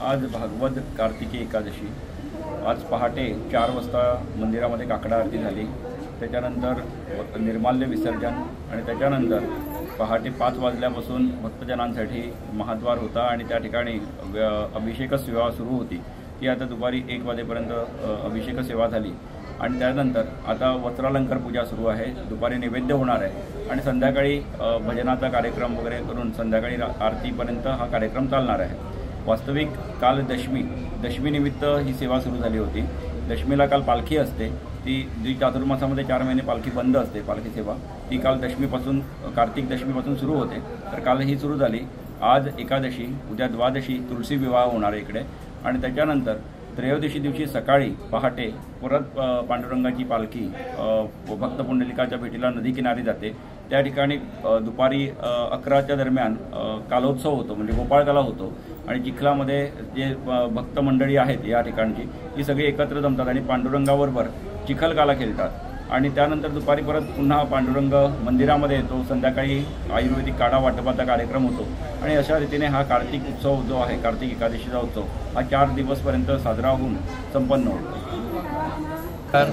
आज भागवत कार्तिकी एकादशी। आज पहाटे 4 वाजता मंदिरामध्ये काकडा आरती झाली। त्याच्यानंतर निर्माल्य विसर्जन आणि त्याच्यानंतर पहाटे 5 वाजल्यापासून भक्तजनांसाठी महाद्वार होता आणि त्या ठिकाणी अभिषेक सेवा सुरू होती। ती आता दुपारी 1 वाजेपर्यंत अभिषेक सेवा झाली आणि त्यानंतर आता वस्त्रालंकार पूजा सुरू आहे। दुपारी नैवेद्य होणार आहे आणि संध्याकाळी भजनाचा कार्यक्रम वगैरे करून संध्याकाळी आरतीपर्यंत हा कार्यक्रम चालणार आहे। वास्तविक काल दशमीनिमित्त ही सेवा सुरू झाली होती। दशमीला काल पालखी असते, ती चातुर्मासामध्ये 4 महिने पालखी बंद असते। पालखी सेवा ती काल दशमीपासून कार्तिक दशमीपासून सुरू होते, तर काल ही सुरू झाली। आज एकादशी, उद्या द्वादशी तुलसी विवाह होणार आहे इकडे आणि त्याच्यानंतर त्रयोदशी दिवशी सकाळी पहाटे परत पांडुरंगाची पालखी भक्त पुंडलिकाच्या भेटीला नदी किनारी जाते। त्या ठिकाणी दुपारी 11च्या दरम्यान कालोत्सव होतो, म्हणजे गोपाळकाला होतो आणि चिखलामध्ये जे भक्त मंडळी आहेत या ठिकाणची ती सगळी एकत्र जमतात आणि पांडुरंगाबरोबर चिखलकाला खेळतात आणि त्यानंतर दुपारी परत पुन्हा पांडुरंग मंदिरामध्ये येतो। संध्याकाळी आयुर्वेदिक काढा वाटपाचा कार्यक्रम होतो आणि अशा रीतीने हा कार्तिक उत्सव जो आहे, कार्तिक एकादशीचा उत्सव हा 4 दिवसपर्यंत साजरा होऊन संपन्न होतो। तर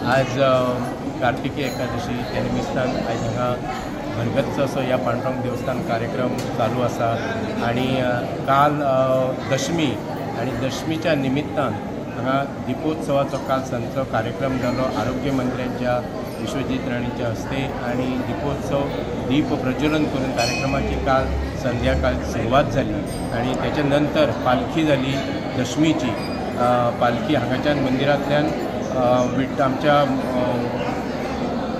आज कार्तिकी एकादशी त्या निमित्तान आज हांगा भरगच्च असो या पांडुरंग देवस्थान कार्यक्रम चालू आसा आणि काल दशमी आणि दशमीच्या निमित्तान हांगा दिपोत्सवाचो काल सांजचो कार्यक्रम जालो आरोग्य मंत्र्यांच्या विश्वजीत राणेच्या हस्ते आणि दिपोत्सव दीप प्रज्वलन करून कार्यक्रमाची काल संध्याकाळ सुरुवात झाली आणि त्याच्या नंतर पालखी झाली दशमीची। पालखी हांगाच्यान मंदिरांतल्यान आमच्या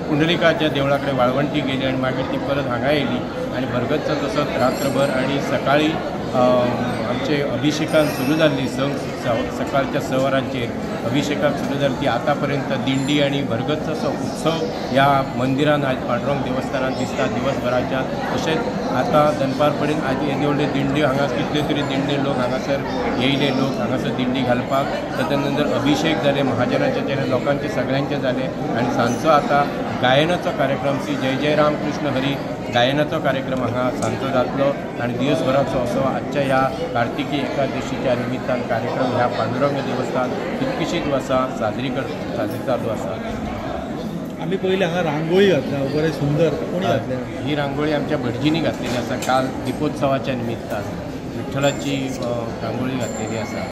पुंडलिकाच्या देवळाकडे वाळवंटी गेली आणि मागीर ती परत हांगा येयली आणि भरगच्च तसोच रात्रभर आणि सकाळी आमचे अभिषेकान सुरू जाल्ली। सकाळच्या 6 वरांचेर अभिषेकाक सुरू जाली ती आतापर्यंत दिंडी आणि भरगच्च असो उत्सव ह्या मंदिरान आज पांडुरंग देवस्थानात दिसता दिवसभराच्या। तशेंच आता दनपारपर्यंत आज येदी व्हडली दिंडी हांगा कितले तरी दिंडी लोक हांगासर येयले, लोक हांगासर दिंडी घालपाक। ताच्या नंतर अभिषेक जाले महाजनाचे, लोकांचे सगळ्यांचे जाले आणि सांजचो आता गायनाचो कार्यक्रम श्री जय जय राम कृष्ण हरी गायनाचो कार्यक्रम हांगा सांजचो जातलो आणि दिवसभराचो असो आजच्या ह्या कार्तिकी एकादशीच्या निमित्तान कार्यक्रम ह्या पांडुरंग देवस्थान कितकीशीच वर्सां साजरी चालू आसा। आम्ही पहिले हांगा रांगोळी घातल्या, बरें सुंदर। कोणी घातल्या? ही रांगोळी आमच्या भटजींनी घातलेली आसा। काल दिपोत्सवाच्या निमित्तान विठ्ठलाची रांगोळी घातलेली आसा।